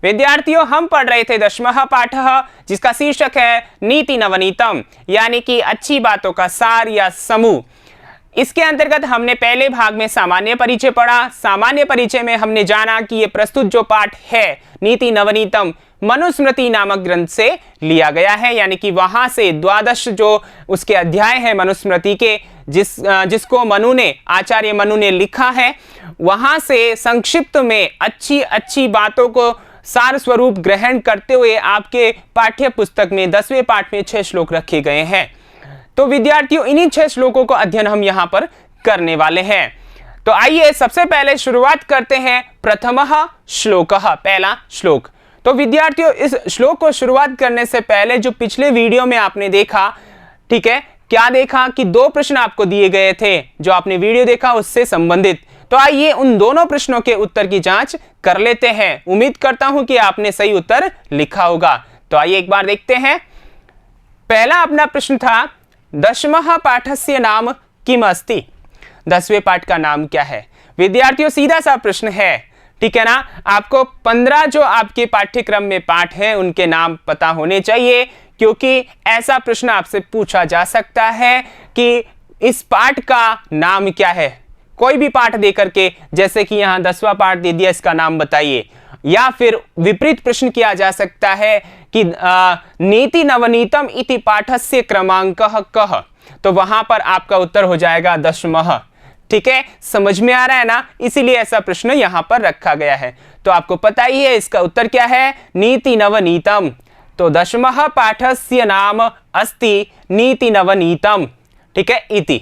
विद्यार्थियों, हम पढ़ रहे थे 10वां पाठ जिसका शीर्षक है नीति नवनीतम, यानी कि अच्छी बातों का सार या समूह। इसके अंतर्गत हमने पहले भाग में सामान्य परिचय पढ़ा। सामान्य परिचय में हमने जाना कि ये प्रस्तुत जो पाठ है नीति नवनीतम मनुस्मृति नामक ग्रंथ से लिया गया है, यानी कि वहां से 12 जो उसके अध्याय है मनुस्मृति के, जिसको आचार्य मनु ने लिखा है, वहां से संक्षिप्त में अच्छी अच्छी बातों को सार स्वरूप ग्रहण करते हुए आपके पाठ्य पुस्तक में 10वें पाठ में 6 श्लोक रखे गए हैं। तो विद्यार्थियों, इन्हीं 6 श्लोकों को अध्ययन हम यहाँ पर करने वाले हैं। तो आइए सबसे पहले शुरुआत करते हैं प्रथमः श्लोकः, पहला श्लोक। तो विद्यार्थियों, इस श्लोक को शुरुआत करने से पहले जो पिछले वीडियो में आपने देखा, ठीक है, क्या देखा कि 2 प्रश्न आपको दिए गए थे जो आपने वीडियो देखा उससे संबंधित। तो आइए उन दोनों प्रश्नों के उत्तर की जांच कर लेते हैं। उम्मीद करता हूं कि आपने सही उत्तर लिखा होगा। तो आइए एक बार देखते हैं। पहला अपना प्रश्न था 10वां पाठस्य नाम किम अस्ति, 10वें पाठ का नाम क्या है। विद्यार्थियों, सीधा सा प्रश्न है, ठीक है ना। आपको 15 जो आपके पाठ्यक्रम में पाठ हैं उनके नाम पता होने चाहिए, क्योंकि ऐसा प्रश्न आपसे पूछा जा सकता है कि इस पाठ का नाम क्या है। कोई भी पाठ देकर के, जैसे कि यहाँ 10वां पाठ दे दिया, इसका नाम बताइए। या फिर विपरीत प्रश्न किया जा सकता है कि नीति नवनीतम इति पाठस्य क्रमांकः कः, तो वहां पर आपका उत्तर हो जाएगा 10वां। ठीक है, समझ में आ रहा है ना, इसीलिए ऐसा प्रश्न यहां पर रखा गया है। तो आपको पता ही है इसका उत्तर क्या है, नीति नवनीतम। तो 10वां पाठस्य नाम अस्ति नीति नवनीतम, ठीक है, इति,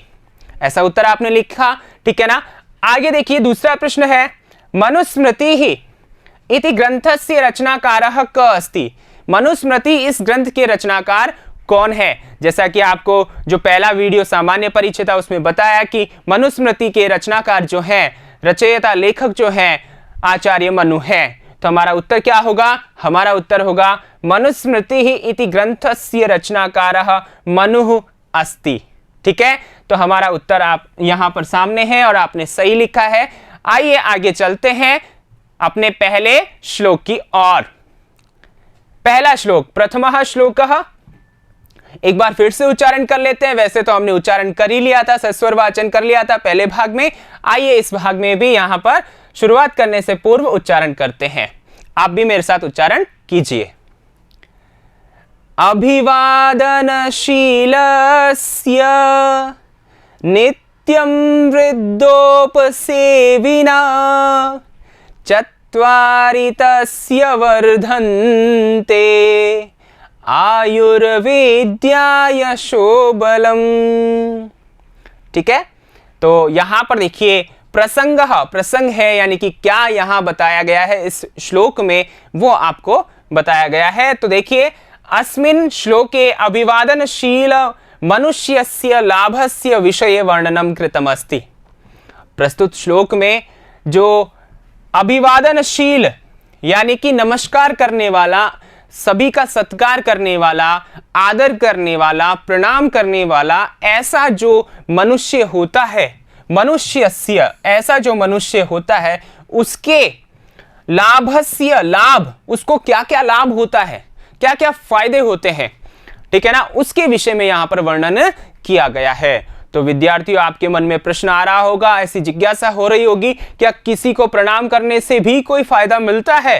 ऐसा उत्तर आपने लिखा, ठीक है ना। आगे देखिए, दूसरा प्रश्न है मनुस्मृति ही इति ग्रंथस्य रचनाकारः क अस्ति। मनुस्मृति इस ग्रंथ के रचनाकार कौन है। जैसा कि आपको जो पहला वीडियो सामान्य परिचय था उसमें बताया कि मनुस्मृति के रचनाकार जो हैं, रचयिता लेखक जो हैं, आचार्य मनु है। तो हमारा उत्तर क्या होगा, हमारा उत्तर होगा मनुस्मृति ही इति ग्रंथस्य रचनाकारः मनुः अस्ति। ठीक है, तो हमारा उत्तर आप यहां पर सामने है और आपने सही लिखा है। आइए आगे चलते हैं अपने पहले श्लोक की ओर। पहला श्लोक, प्रथमः श्लोकः, एक बार फिर से उच्चारण कर लेते हैं। वैसे तो हमने उच्चारण कर ही लिया था, सस्वर वाचन कर लिया था पहले भाग में। आइए इस भाग में भी यहां पर शुरुआत करने से पूर्व उच्चारण करते हैं। आप भी मेरे साथ उच्चारण कीजिए। अभिवादनशीलस्य नित्यं वृद्धोपसेविना चत्वारि तस्य वर्धन्ते आयुर्वेद्याय शोबलम। ठीक है, तो यहां पर देखिए प्रसंग है, यानी कि क्या यहां बताया गया है इस श्लोक में, वो आपको बताया गया है। तो देखिए, अस्मिन् श्लोके अभिवादनशील मनुष्यस्य लाभस्य विषये वर्णनम कृतम अस्ति। प्रस्तुत श्लोक में जो अभिवादनशील यानी कि नमस्कार करने वाला, सभी का सत्कार करने वाला, आदर करने वाला, प्रणाम करने वाला ऐसा जो मनुष्य होता है, मनुष्यस्य ऐसा जो मनुष्य होता है, उसके लाभस्य लाभ, उसको क्या क्या लाभ होता है, क्या क्या फायदे होते हैं, ठीक है ना, उसके विषय में यहां पर वर्णन किया गया है। तो विद्यार्थियों, आपके मन में प्रश्न आ रहा होगा, ऐसी जिज्ञासा हो रही होगी, क्या किसी को प्रणाम करने से भी कोई फायदा मिलता है,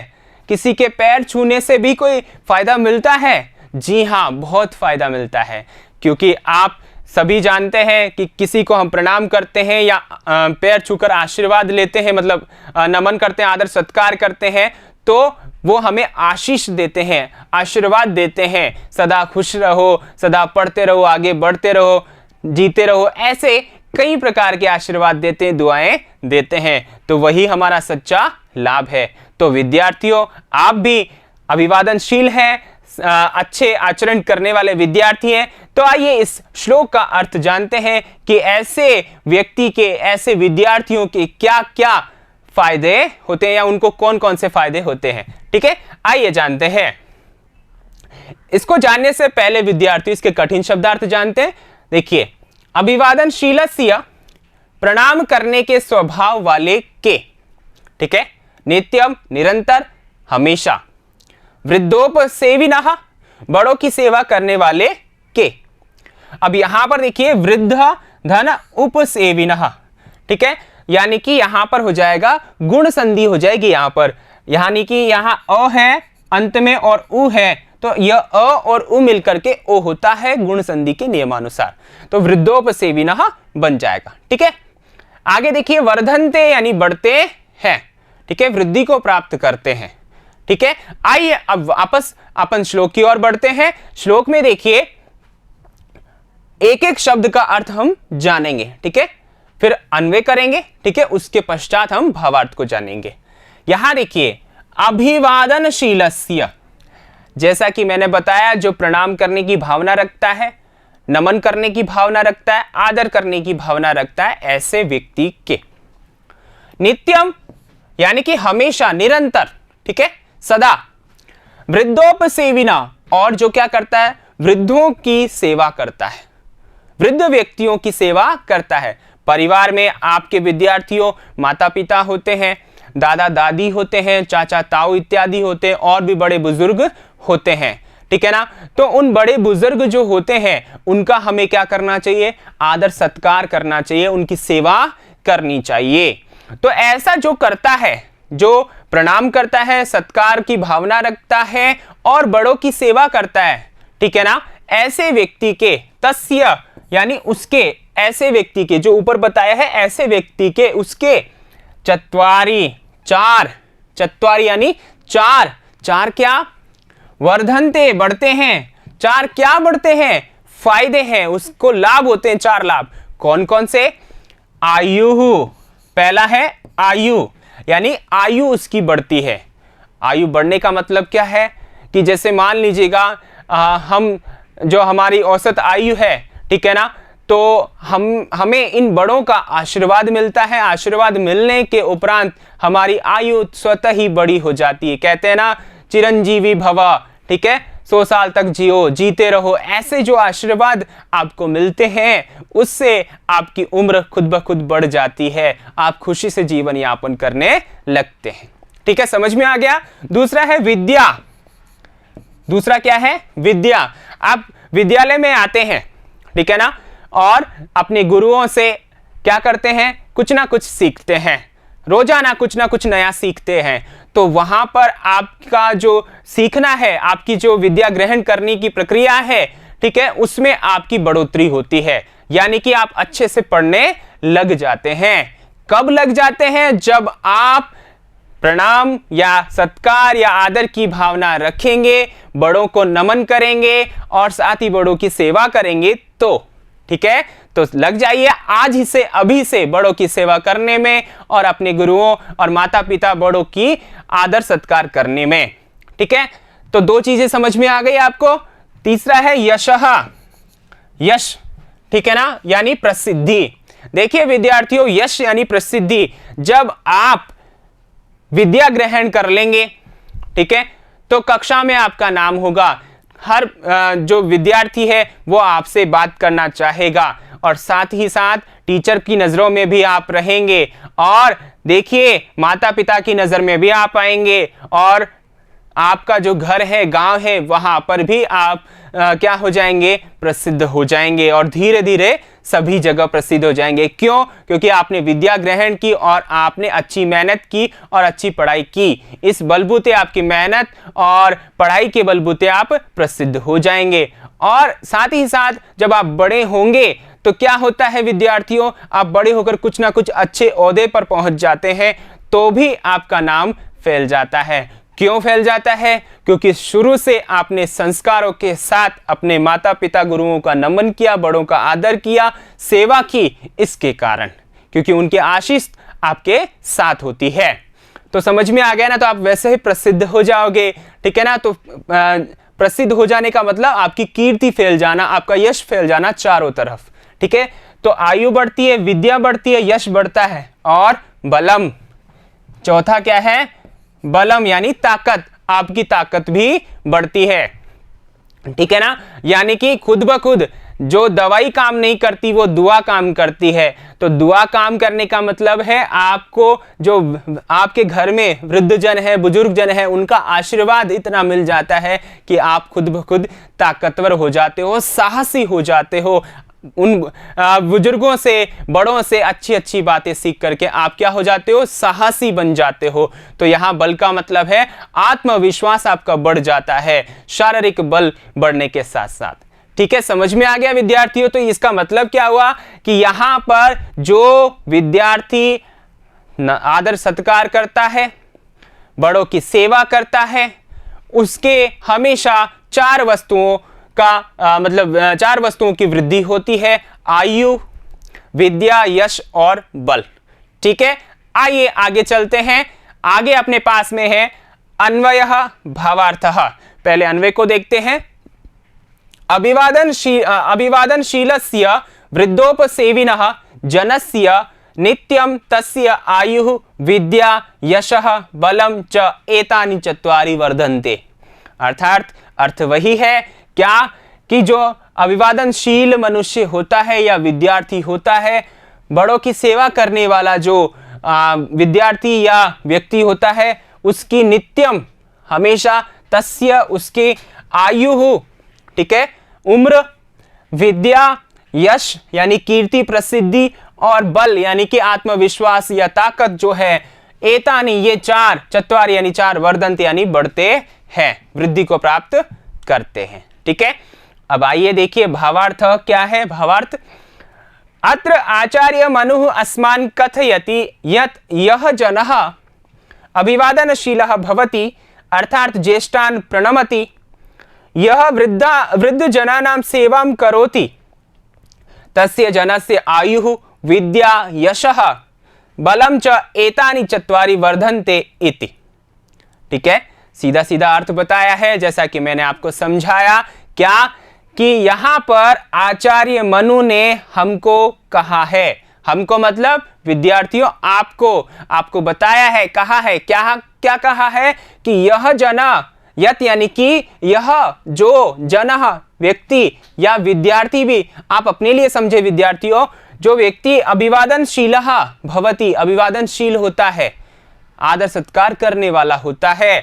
किसी के पैर छूने से भी कोई फायदा मिलता है। जी हाँ, बहुत फायदा मिलता है, क्योंकि आप सभी जानते हैं कि किसी को हम प्रणाम करते हैं या पैर छूकर आशीर्वाद लेते हैं, मतलब नमन करते हैं, आदर सत्कार करते हैं, तो वो हमें आशीष देते हैं, आशीर्वाद देते हैं, सदा खुश रहो, सदा पढ़ते रहो, आगे बढ़ते रहो, जीते रहो, ऐसे कई प्रकार के आशीर्वाद देते हैं, दुआएं देते हैं। तो वही हमारा सच्चा लाभ है। तो विद्यार्थियों, आप भी अभिवादनशील हैं, अच्छे आचरण करने वाले विद्यार्थी हैं। तो आइए इस श्लोक का अर्थ जानते हैं कि ऐसे व्यक्ति के, ऐसे विद्यार्थियों के क्या क्या फायदे होते हैं या उनको कौन कौन से फायदे होते हैं। ठीक है, आइए जानते हैं। इसको जानने से पहले विद्यार्थी इसके कठिन शब्दार्थ जानते हैं। देखिए, अभिवादनशीलस्य प्रणाम करने के स्वभाव वाले के, ठीक है, नित्यम निरंतर हमेशा, वृद्धोपसेविनः, बड़ों की सेवा करने वाले के। अब यहां पर देखिए वृद्ध धन उपसेविनः, ठीक है, यानी कि यहां पर हो जाएगा गुण संधि हो जाएगी यहां पर, यानी कि यहां अ है अंत में और उ है, तो यह अ और उ मिलकर के ओ होता है गुण संधि के नियमानुसार, तो वृद्धोपसेविनः बन जाएगा। ठीक है, आगे देखिए वर्धन्ते यानी बढ़ते हैं, ठीक है, वृद्धि को प्राप्त करते हैं। ठीक है, आइए अब वापस अपन श्लोक की ओर बढ़ते हैं। श्लोक में देखिए एक एक शब्द का अर्थ हम जानेंगे, ठीक है, फिर अन्वय करेंगे, ठीक है, उसके पश्चात हम भावार्थ को जानेंगे। यहां देखिए अभिवादनशीलस्य, जैसा कि मैंने बताया जो प्रणाम करने की भावना रखता है, नमन करने की भावना रखता है, आदर करने की भावना रखता है, ऐसे व्यक्ति के। नित्यम यानी कि हमेशा, निरंतर, ठीक है, सदा। वृद्धोपसेविना, और जो क्या करता है, वृद्धों की सेवा करता है, वृद्ध व्यक्तियों की सेवा करता है। परिवार में आपके विद्यार्थियों माता पिता होते हैं, दादा दादी होते हैं, चाचा ताऊ इत्यादि होते हैं, और भी बड़े बुजुर्ग होते हैं, ठीक है ना। तो उन बड़े बुजुर्ग जो होते हैं उनका हमें क्या करना चाहिए, आदर सत्कार करना चाहिए, उनकी सेवा करनी चाहिए। तो ऐसा जो करता है, जो प्रणाम करता है, सत्कार की भावना रखता है और बड़ों की सेवा करता है, ठीक है ना, ऐसे व्यक्ति के, तस्य यानी उसके, ऐसे व्यक्ति के, जो ऊपर बताया है ऐसे व्यक्ति के, उसके चत्वारि, चार, चत्वारि यानी चार, चार क्या, वर्धन्ते बढ़ते हैं, चार क्या बढ़ते हैं, फायदे हैं, उसको लाभ होते हैं, चार लाभ। कौन कौन से, आयु, पहला है आयु, यानी आयु उसकी बढ़ती है। आयु बढ़ने का मतलब क्या है कि जैसे मान लीजिएगा हम, जो हमारी औसत आयु है, ठीक है ना, तो हमें इन बड़ों का आशीर्वाद मिलता है, आशीर्वाद मिलने के उपरांत हमारी आयु स्वतः ही बड़ी हो जाती है। कहते हैं ना चिरंजीवी भव, ठीक है, 100 साल तक जियो, जीते रहो, ऐसे जो आशीर्वाद आपको मिलते हैं उससे आपकी उम्र खुद ब खुद बढ़ जाती है, आप खुशी से जीवन यापन करने लगते हैं। ठीक है, समझ में आ गया। दूसरा है विद्या, दूसरा क्या है, विद्या। आप विद्यालय में आते हैं, ठीक है ना, और अपने गुरुओं से क्या करते हैं, कुछ ना कुछ सीखते हैं, रोजाना कुछ ना कुछ नया सीखते हैं। तो वहां पर आपका जो सीखना है, आपकी जो विद्या ग्रहण करने की प्रक्रिया है, ठीक है, उसमें आपकी बढ़ोतरी होती है, यानी कि आप अच्छे से पढ़ने लग जाते हैं। कब लग जाते हैं, जब आप प्रणाम या सत्कार या आदर की भावना रखेंगे, बड़ों को नमन करेंगे और साथ ही बड़ों की सेवा करेंगे, तो ठीक है, तो लग जाइए आज ही से, अभी से बड़ों की सेवा करने में और अपने गुरुओं और माता पिता बड़ों की आदर सत्कार करने में। ठीक है, तो दो चीजें समझ में आ गई आपको। तीसरा है यशः, यश, ठीक है ना, यानी प्रसिद्धि। देखिए विद्यार्थियों, यश यानी प्रसिद्धि। जब आप विद्या ग्रहण कर लेंगे, ठीक है, तो कक्षा में आपका नाम होगा, हर जो विद्यार्थी है वो आपसे बात करना चाहेगा और साथ ही साथ टीचर की नजरों में भी आप रहेंगे और देखिए माता पिता की नजर में भी आप आएंगे और आपका जो घर है, गांव है, वहां पर भी आप क्या हो जाएंगे, प्रसिद्ध हो जाएंगे और धीरे धीरे सभी जगह प्रसिद्ध हो जाएंगे। क्यों? क्योंकि आपने विद्या ग्रहण की और आपने अच्छी मेहनत की और अच्छी पढ़ाई की। इस बलबूते, आपकी मेहनत और पढ़ाई के बलबूते आप प्रसिद्ध हो जाएंगे। और साथ ही साथ जब आप बड़े होंगे तो क्या होता है विद्यार्थियों, आप बड़े होकर कुछ ना कुछ अच्छे ओहदे पर पहुंच जाते हैं तो भी आपका नाम फैल जाता है। क्यों फैल जाता है? क्योंकि शुरू से आपने संस्कारों के साथ अपने माता पिता गुरुओं का नमन किया, बड़ों का आदर किया, सेवा की, इसके कारण, क्योंकि उनकी आशीष आपके साथ होती है। तो समझ में आ गया ना, तो आप वैसे ही प्रसिद्ध हो जाओगे। ठीक है ना, तो प्रसिद्ध हो जाने का मतलब आपकी कीर्ति फैल जाना, आपका यश फैल जाना चारों तरफ। ठीक है, तो आयु बढ़ती है, विद्या बढ़ती है, यश बढ़ता है और बलम, चौथा क्या है, बलम यानी ताकत, आपकी ताकत भी बढ़ती है। ठीक है ना, यानी कि खुद ब खुद जो दवाई काम नहीं करती वो दुआ काम करती है। तो दुआ काम करने का मतलब है आपको जो आपके घर में वृद्ध जन है, बुजुर्ग जन है, उनका आशीर्वाद इतना मिल जाता है कि आप खुद ब खुद ताकतवर हो जाते हो, साहसी हो जाते हो। उन बुजुर्गों से, बड़ों से अच्छी अच्छी बातें सीख करके आप क्या हो जाते हो, साहसी बन जाते हो। तो यहाँ बल का मतलब है आत्मविश्वास आपका बढ़ जाता है, शारीरिक बल बढ़ने के साथ साथ। ठीक है, समझ में आ गया विद्यार्थियों? तो इसका मतलब क्या हुआ कि यहाँ पर जो विद्यार्थी आदर सत्कार करता है, बड़ों की सेवा करता है, उसके हमेशा चार वस्तुओं का मतलब चार वस्तुओं की वृद्धि होती है: आयु, विद्या, यश और बल। ठीक है, आइए आगे चलते हैं। आगे अपने पास में है अन्वयः भावार्थः। पहले अन्वय को देखते हैं। अभिवादनशीलस्य वृद्धोपसेविनः जनस्य नित्यं तस्य आयुः विद्या यशः बलम च एतानि चत्वारि वर्धन्ते। अर्थात अर्थ वही है क्या कि जो अभिवादनशील मनुष्य होता है या विद्यार्थी होता है, बड़ों की सेवा करने वाला जो विद्यार्थी या व्यक्ति होता है, उसकी नित्यम हमेशा तस्य उसके आयु, ठीक है, उम्र, विद्या, यश यानी कीर्ति प्रसिद्धि और बल यानी कि आत्मविश्वास या ताकत जो है, एतानी ये चार, चत्वार यानी चार, वर्धन्ते यानी बढ़ते हैं, वृद्धि को प्राप्त करते हैं। ठीक है, अब आइए देखिए भावार्थ क्या है। भावार्थ: अत्र आचार्य मनुः अस्मान् कथयति यत् यः जनः अभिवादनशीलः भवति, अर्थात ज्येष्ठान् प्रणमति, यः वृद्ध जनानां सेवां करोति, तस्य जनस्य आयुः विद्या यशः बलं च एतानि चत्वारि वर्धन्ते इति। ठीक है, सीधा सीधा अर्थ बताया है, जैसा कि मैंने आपको समझाया क्या कि यहां पर आचार्य मनु ने हमको कहा है, हमको मतलब विद्यार्थियों आपको बताया है, कहा है, क्या कहा है कि यह जना, यत यानी कि यह जो जन, व्यक्ति या विद्यार्थी भी आप अपने लिए समझे विद्यार्थियों, जो व्यक्ति अभिवादनशील भवति, अभिवादनशील होता है, आदर सत्कार करने वाला होता है,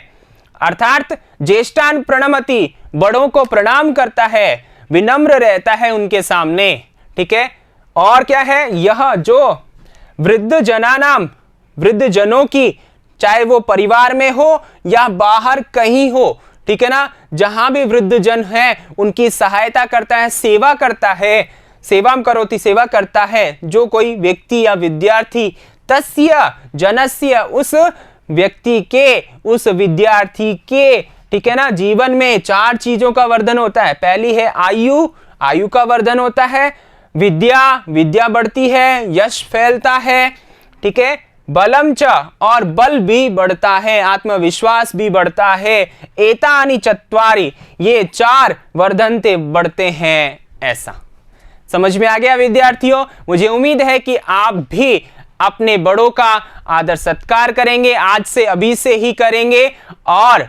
अर्थात ज्येष्ठान प्रणमति, बड़ों को प्रणाम करता है, विनम्र रहता है उनके सामने। ठीक है, और क्या है, यह जो वृद्ध जनानाम, वृद्ध जनों की, चाहे वो परिवार में हो या बाहर कहीं हो, ठीक है ना, जहां भी वृद्ध जन है उनकी सहायता करता है, सेवा करता है, सेवाम करोति, सेवा करता है जो कोई व्यक्ति या विद्यार्थी, तस्य जनस्य, उस व्यक्ति के, उस विद्यार्थी के, ठीक है ना, जीवन में चार चीजों का वर्धन होता है। पहली है आयु, आयु का वर्धन होता है, विद्या, विद्या बढ़ती है, यश फैलता है, ठीक है, बलम च, और बल भी बढ़ता है, आत्मविश्वास भी बढ़ता है, एतानि चत्वारि, ये चार वर्धनते बढ़ते हैं। ऐसा समझ में आ गया विद्यार्थियों? मुझे उम्मीद है कि आप भी अपने बड़ों का आदर सत्कार करेंगे, आज से, अभी से ही करेंगे, और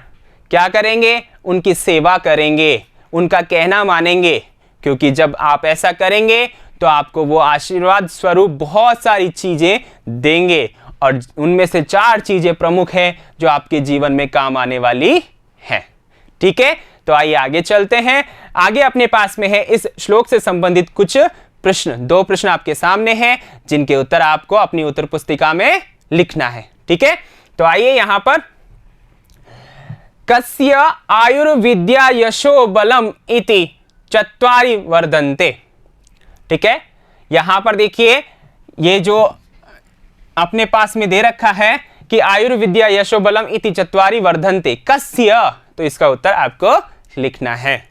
क्या करेंगे, उनकी सेवा करेंगे, उनका कहना मानेंगे, क्योंकि जब आप ऐसा करेंगे तो आपको वो आशीर्वाद स्वरूप बहुत सारी चीजें देंगे, और उनमें से चार चीजें प्रमुख हैं जो आपके जीवन में काम आने वाली हैं। ठीक है, तो आइए आगे चलते हैं। आगे अपने पास में है इस श्लोक से संबंधित कुछ प्रश्न, दो प्रश्न आपके सामने हैं जिनके उत्तर आपको अपनी उत्तर पुस्तिका में लिखना है। ठीक है, तो आइए यहां पर, कस्य आयुर्विद्या यशो बलम इति चत्वारि वर्धन्ते। ठीक है, यहां पर देखिए ये जो अपने पास में दे रखा है कि आयुर्विद्या यशो बलम इति चत्वारि वर्धन्ते, कस्य, तो इसका उत्तर आपको लिखना है।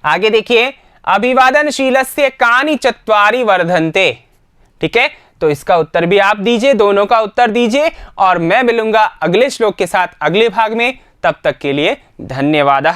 आगे देखिए, अभिवादनशीलस्य कानि चत्वारि वर्धन्ते। ठीक है, तो इसका उत्तर भी आप दीजिए, दोनों का उत्तर दीजिए, और मैं मिलूंगा अगले श्लोक के साथ अगले भाग में। तब तक के लिए धन्यवाद।